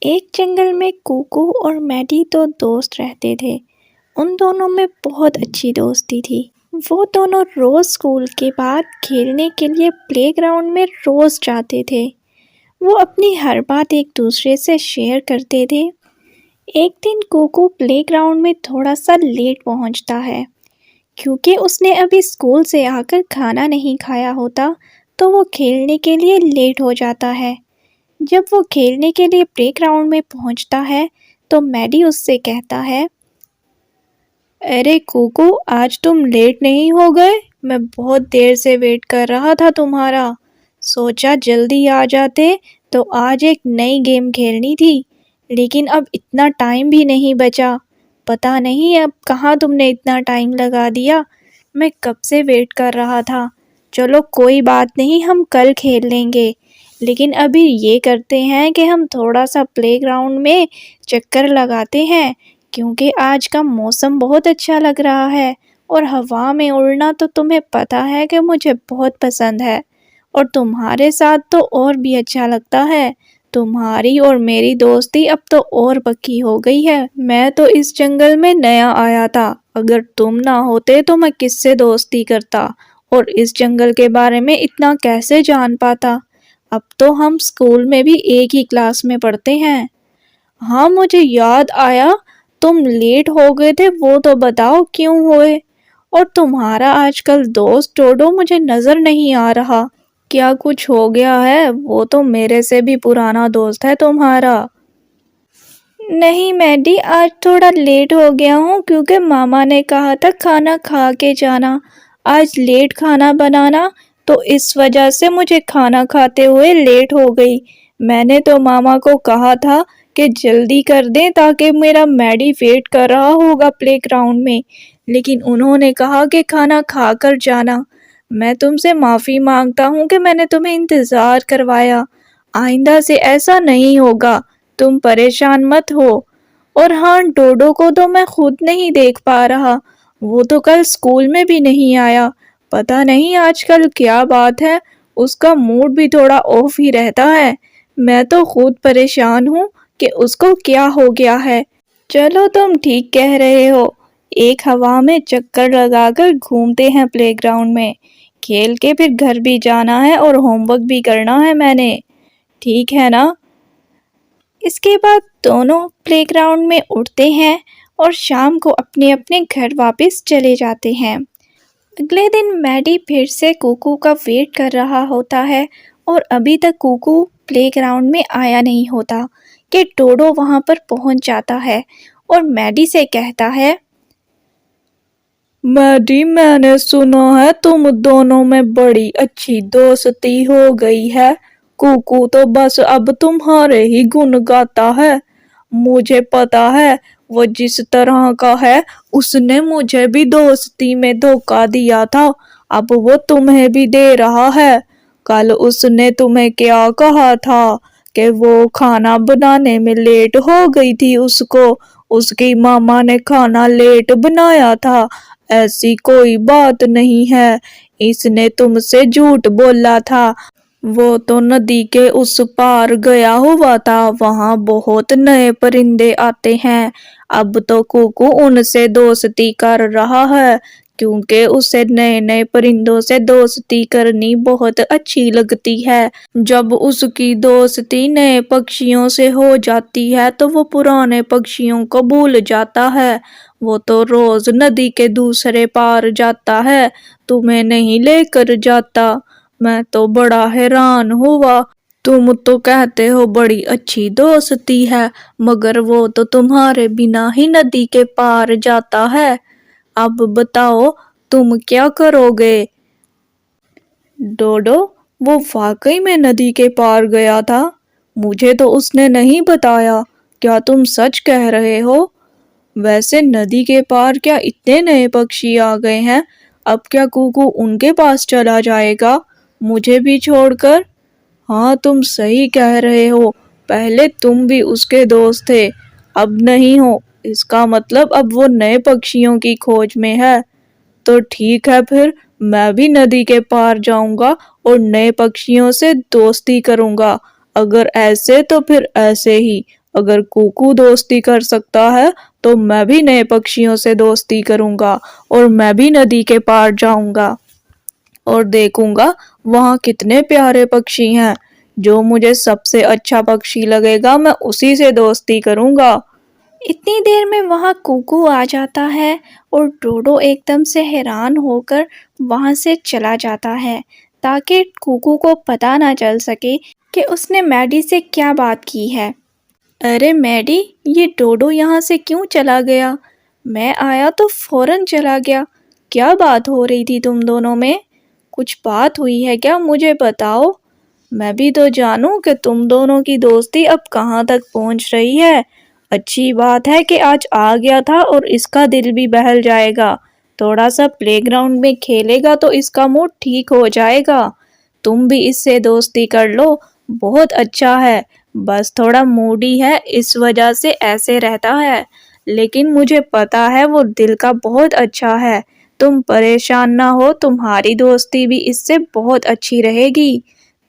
ایک جنگل میں کوکو اور میڈی دو دوست رہتے تھے۔ ان دونوں میں بہت اچھی دوستی تھی۔ وہ دونوں روز اسکول کے بعد کھیلنے کے لیے پلے گراؤنڈ میں روز جاتے تھے۔ وہ اپنی ہر بات ایک دوسرے سے شیئر کرتے تھے۔ ایک دن کوکو پلے گراؤنڈ میں تھوڑا سا لیٹ پہنچتا ہے کیونکہ اس نے ابھی اسکول سے آ کر کھانا نہیں کھایا ہوتا، تو وہ کھیلنے کے لیے لیٹ ہو جاتا ہے۔ جب وہ کھیلنے کے لیے پلے گراؤنڈ میں پہنچتا ہے تو میڈی اس سے کہتا ہے، ارے کوکو، آج تم لیٹ نہیں ہو گئے؟ میں بہت دیر سے ویٹ کر رہا تھا تمہارا۔ سوچا جلدی آ جاتے تو آج ایک نئی گیم کھیلنی تھی، لیکن اب اتنا ٹائم بھی نہیں بچا۔ پتہ نہیں اب کہاں تم نے اتنا ٹائم لگا دیا۔ میں کب سے ویٹ کر رہا تھا۔ چلو کوئی بات نہیں، ہم کل کھیل لیں گے، لیکن ابھی یہ کرتے ہیں کہ ہم تھوڑا سا پلے گراؤنڈ میں چکر لگاتے ہیں، کیونکہ آج کا موسم بہت اچھا لگ رہا ہے اور ہوا میں اڑنا تو تمہیں پتہ ہے کہ مجھے بہت پسند ہے، اور تمہارے ساتھ تو اور بھی اچھا لگتا ہے۔ تمہاری اور میری دوستی اب تو اور پکی ہو گئی ہے۔ میں تو اس جنگل میں نیا آیا تھا، اگر تم نہ ہوتے تو میں کس سے دوستی کرتا اور اس جنگل کے بارے میں اتنا کیسے جان پاتا؟ اب تو ہم اسکول میں بھی ایک ہی کلاس میں پڑھتے ہیں۔ ہاں، مجھے یاد آیا، تم لیٹ ہو گئے تھے، وہ تو بتاؤ کیوں ہوئے؟ اور تمہارا آج کل دوست ڈوڈو مجھے نظر نہیں آ رہا، کیا کچھ ہو گیا ہے؟ وہ تو میرے سے بھی پرانا دوست ہے تمہارا۔ نہیں میڈی، آج تھوڑا لیٹ ہو گیا ہوں کیونکہ ماما نے کہا تھا کھانا کھا کے جانا۔ آج لیٹ کھانا بنانا، تو اس وجہ سے مجھے کھانا کھاتے ہوئے لیٹ ہو گئی۔ میں نے تو ماما کو کہا تھا کہ جلدی کر دیں تاکہ میرا میڈی ویٹ کر رہا ہوگا پلے گراؤنڈ میں، لیکن انہوں نے کہا کہ کھانا کھا کر جانا۔ میں تم سے معافی مانگتا ہوں کہ میں نے تمہیں انتظار کروایا۔ آئندہ سے ایسا نہیں ہوگا، تم پریشان مت ہو۔ اور ہاں، ڈوڈو کو تو میں خود نہیں دیکھ پا رہا، وہ تو کل اسکول میں بھی نہیں آیا۔ پتہ نہیں آج کل کیا بات ہے، اس کا موڈ بھی تھوڑا آف ہی رہتا ہے۔ میں تو خود پریشان ہوں کہ اس کو کیا ہو گیا ہے۔ چلو تم ٹھیک کہہ رہے ہو، ایک ہوا میں چکر لگا کر گھومتے ہیں پلے گراؤنڈ میں، کھیل کے پھر گھر بھی جانا ہے اور ہوم ورک بھی کرنا ہے میں نے، ٹھیک ہے نا؟ اس کے بعد دونوں پلے گراؤنڈ میں اڑتے ہیں اور شام کو اپنے اپنے گھر واپس چلے جاتے ہیں۔ اگلے دن میڈی پھر سے کوکو کا ویٹ کر رہا ہوتا ہے اور ابھی تک کوکو پلے گراؤنڈ میں آیا نہیں ہوتا کہ ڈوڈو وہاں پر پہنچ جاتا ہے اور میڈی سے کہتا ہے، میڈی، میں نے سنا ہے تم دونوں میں بڑی اچھی دوستی ہو گئی ہے۔ کوکو تو بس اب تمہارے ہی گن گاتا ہے۔ مجھے پتا ہے وہ جس طرح کا ہے، اس نے مجھے بھی دوستی میں دھوکہ دیا تھا، اب وہ تمہیں بھی دے رہا ہے۔ کل اس نے تمہیں کیا کہا تھا کہ وہ کھانا بنانے میں لیٹ ہو گئی تھی، اس کی ماما نے کھانا لیٹ بنایا تھا۔ ایسی کوئی بات نہیں ہے، اس نے تم سے جھوٹ بولا تھا۔ وہ تو ندی کے اس پار گیا ہوا تھا، وہاں بہت نئے پرندے آتے ہیں۔ اب تو کوکو ان سے دوستی کر رہا ہے کیونکہ اسے نئے نئے پرندوں سے دوستی کرنی بہت اچھی لگتی ہے۔ جب اس کی دوستی نئے پکشیوں سے ہو جاتی ہے تو وہ پرانے پکشیوں کو بھول جاتا ہے۔ وہ تو روز ندی کے دوسرے پار جاتا ہے، تمہیں نہیں لے کر جاتا۔ میں تو بڑا حیران ہوا، تم تو کہتے ہو بڑی اچھی دوستی ہے، مگر وہ تو تمہارے بنا ہی ندی کے پار جاتا ہے۔ اب بتاؤ تم کیا کرو گے؟ ڈوڈو، وہ واقعی میں ندی کے پار گیا تھا؟ مجھے تو اس نے نہیں بتایا، کیا تم سچ کہہ رہے ہو؟ ویسے ندی کے پار کیا اتنے نئے پکشی آ گئے ہیں؟ اب کیا کوکو ان کے پاس چلا جائے گا، مجھے بھی چھوڑ کر؟ ہاں، تم صحیح کہہ رہے ہو، پہلے تم بھی اس کے دوست تھے، اب نہیں ہو، اس کا مطلب اب وہ نئے پکشیوں کی کھوج میں ہے۔ تو ٹھیک ہے، پھر میں بھی ندی کے پار جاؤں گا اور نئے پکشیوں سے دوستی کروں گا، اگر ایسے تو پھر ایسے ہی، اگر کوکو دوستی کر سکتا ہے تو میں بھی نئے پکشیوں سے دوستی کروں گا، اور میں بھی ندی کے پار جاؤں گا اور دیکھوں گا وہاں کتنے پیارے پکشی ہیں۔ جو مجھے سب سے اچھا پکشی لگے گا میں اسی سے دوستی کروں گا۔ اتنی دیر میں وہاں کوکو آ جاتا ہے اور ڈوڈو ایک دم سے حیران ہو کر وہاں سے چلا جاتا ہے تاکہ کوکو کو پتہ نہ چل سکے کہ اس نے میڈی سے کیا بات کی ہے۔ ارے میڈی، یہ ڈوڈو یہاں سے کیوں چلا گیا؟ میں آیا تو فوراً چلا گیا۔ کیا بات ہو رہی تھی تم دونوں میں؟ کچھ بات ہوئی ہے کیا؟ مجھے بتاؤ، میں بھی تو جانوں کہ تم دونوں کی دوستی اب کہاں تک پہنچ رہی ہے۔ اچھی بات ہے کہ آج آ گیا تھا اور اس کا دل بھی بہل جائے گا۔ تھوڑا سا پلے گراؤنڈ میں کھیلے گا تو اس کا موڈ ٹھیک ہو جائے گا۔ تم بھی اس سے دوستی کر لو، بہت اچھا ہے۔ بس تھوڑا موڈی ہے، اس وجہ سے ایسے رہتا ہے، لیکن مجھے پتا ہے وہ دل کا بہت اچھا ہے۔ تم پریشان نہ ہو، تمہاری دوستی بھی اس سے بہت اچھی رہے گی۔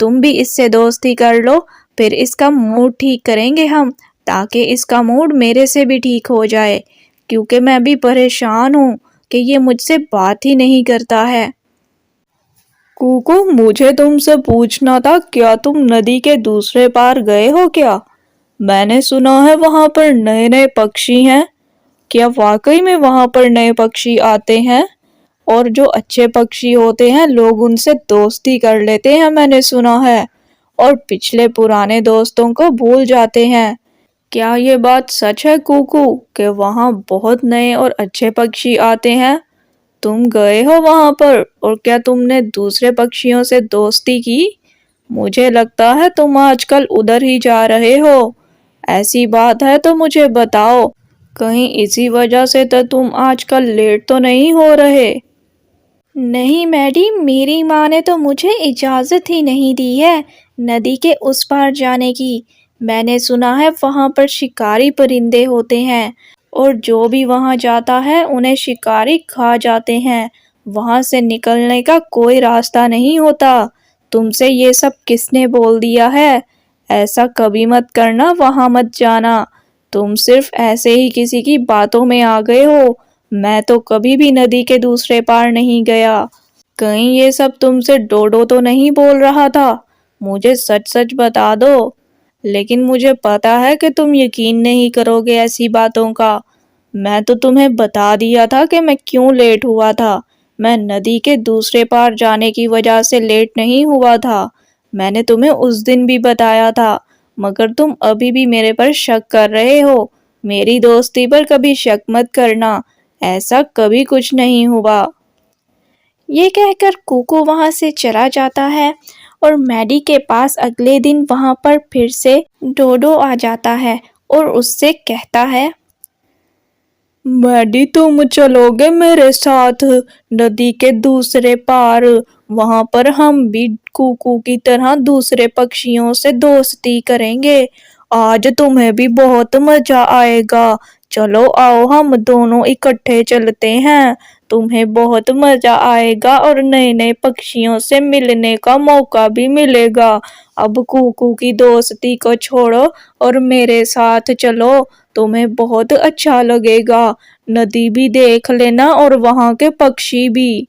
تم بھی اس سے دوستی کر لو، پھر اس کا موڈ ٹھیک کریں گے ہم، تاکہ اس کا موڈ میرے سے بھی ٹھیک ہو جائے، کیونکہ میں بھی پریشان ہوں کہ یہ مجھ سے بات ہی نہیں کرتا ہے۔ کوکو، مجھے تم سے پوچھنا تھا، کیا تم ندی کے دوسرے پار گئے ہو کیا؟ میں نے سنا ہے وہاں پر نئے نئے پکشی ہیں۔ کیا واقعی میں وہاں پر نئے پکشی آتے ہیں؟ اور جو اچھے پکشی ہوتے ہیں لوگ ان سے دوستی کر لیتے ہیں، میں نے سنا ہے، اور پچھلے پرانے دوستوں کو بھول جاتے ہیں۔ کیا یہ بات سچ ہے کوکو کہ وہاں بہت نئے اور اچھے پکشی آتے ہیں؟ تم گئے ہو وہاں پر، اور کیا تم نے دوسرے پکشیوں سے دوستی کی؟ مجھے لگتا ہے تم آج کل ادھر ہی جا رہے ہو۔ ایسی بات ہے تو مجھے بتاؤ، کہیں اسی وجہ سے تو تم آج کل لیٹ تو نہیں ہو رہے؟ نہیں میڈی، میری ماں نے تو مجھے اجازت ہی نہیں دی ہے ندی کے اس پار جانے کی۔ میں نے سنا ہے وہاں پر شکاری پرندے ہوتے ہیں، اور جو بھی وہاں جاتا ہے انہیں شکاری کھا جاتے ہیں۔ وہاں سے نکلنے کا کوئی راستہ نہیں ہوتا۔ تم سے یہ سب کس نے بول دیا ہے؟ ایسا کبھی مت کرنا، وہاں مت جانا۔ تم صرف ایسے ہی کسی کی باتوں میں آ گئے ہو۔ میں تو کبھی بھی ندی کے دوسرے پار نہیں گیا۔ کہیں یہ سب تم سے ڈوڈو تو نہیں بول رہا تھا؟ مجھے سچ سچ بتا دو۔ لیکن مجھے پتا ہے کہ تم یقین نہیں کرو گے ایسی باتوں کا۔ میں تو تمہیں بتا دیا تھا کہ میں کیوں لیٹ ہوا تھا۔ میں ندی کے دوسرے پار جانے کی وجہ سے لیٹ نہیں ہوا تھا۔ میں نے تمہیں اس دن بھی بتایا تھا، مگر تم ابھی بھی میرے پر شک کر رہے ہو۔ میری دوستی پر کبھی شک مت کرنا، ایسا کبھی کچھ نہیں ہوا۔ یہ کہہ کر کوکو وہاں سے چلا جاتا ہے، اور میڈی کے پاس اگلے دن وہاں پر پھر سے ڈوڈو آ جاتا ہے اور اس سے کہتا ہے، میڈی، تم چلو گے میرے ساتھ ندی کے دوسرے پار؟ وہاں پر ہم بھی کوکو کی طرح دوسرے پکشیوں سے دوستی کریں گے۔ آج تمہیں بھی بہت مزہ آئے گا۔ چلو آؤ، ہم دونوں اکٹھے چلتے ہیں۔ تمہیں بہت مزہ آئے گا اور نئے نئے پکشیوں سے ملنے کا موقع بھی ملے گا۔ اب کوکو کی دوستی کو چھوڑو اور میرے ساتھ چلو، تمہیں بہت اچھا لگے گا۔ ندی بھی دیکھ لینا اور وہاں کے پکشی بھی۔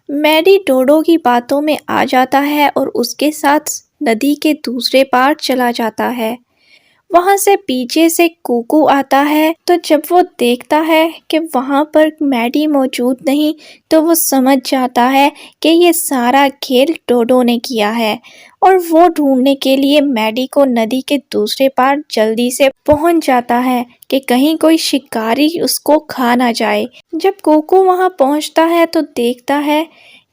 میڈی ڈوڈو کی باتوں میں آ جاتا ہے اور اس کے ساتھ ندی کے دوسرے پار چلا جاتا ہے۔ وہاں سے پیچھے سے کوکو آتا ہے، تو جب وہ دیکھتا ہے کہ وہاں پر میڈی موجود نہیں تو وہ سمجھ جاتا ہے کہ یہ سارا کھیل ڈوڈو نے کیا ہے، اور وہ ڈھونڈنے کے لیے میڈی کو ندی کے دوسرے پار جلدی سے پہنچ جاتا ہے کہ کہیں کوئی شکاری اس کو کھا نہ جائے۔ جب کوکو وہاں پہنچتا ہے تو دیکھتا ہے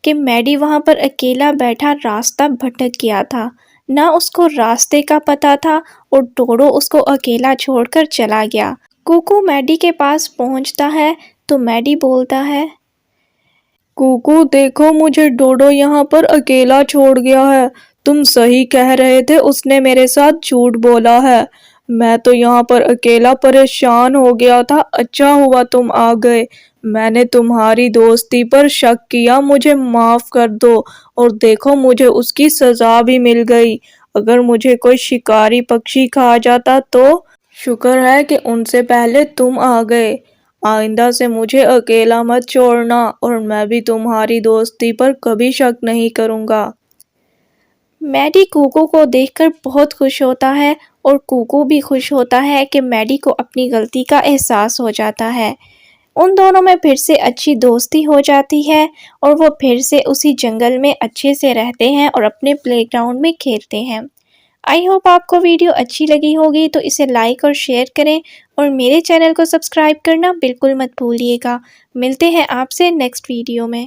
کہ میڈی وہاں پر اکیلا بیٹھا راستہ بھٹک گیا تھا، نہ اس کو راستے کا پتہ تھا، اور ڈوڈو اس کو اکیلا چھوڑ کر چلا گیا۔ کوکو میڈی کے پاس پہنچتا ہے تو میڈی بولتا ہے، کوکو دیکھو، مجھے ڈوڈو یہاں پر اکیلا چھوڑ گیا ہے۔ تم صحیح کہہ رہے تھے، اس نے میرے ساتھ جھوٹ بولا ہے۔ میں تو یہاں پر اکیلا پریشان ہو گیا تھا۔ اچھا ہوا تم آ گئے۔ میں نے تمہاری دوستی پر شک کیا، مجھے معاف کر دو۔ اور دیکھو، مجھے اس کی سزا بھی مل گئی۔ اگر مجھے کوئی شکاری پکشی کھا جاتا تو شکر ہے کہ ان سے پہلے تم آ گئے۔ آئندہ سے مجھے اکیلا مت چھوڑنا اور میں بھی تمہاری دوستی پر کبھی شک نہیں کروں گا۔ میڈی کوکو کو دیکھ کر بہت خوش ہوتا ہے اور کوکو بھی خوش ہوتا ہے کہ میڈی کو اپنی غلطی کا احساس ہو جاتا ہے۔ ان دونوں میں پھر سے اچھی دوستی ہو جاتی ہے اور وہ پھر سے اسی جنگل میں اچھے سے رہتے ہیں اور اپنے پلے گراؤنڈ میں کھیلتے ہیں۔ آئی ہوپ آپ کو ویڈیو اچھی لگی ہوگی تو اسے لائک اور شیئر کریں اور میرے چینل کو سبسکرائب کرنا بالکل مت بھولیے گا۔ ملتے ہیں آپ سے نیکسٹ ویڈیو میں۔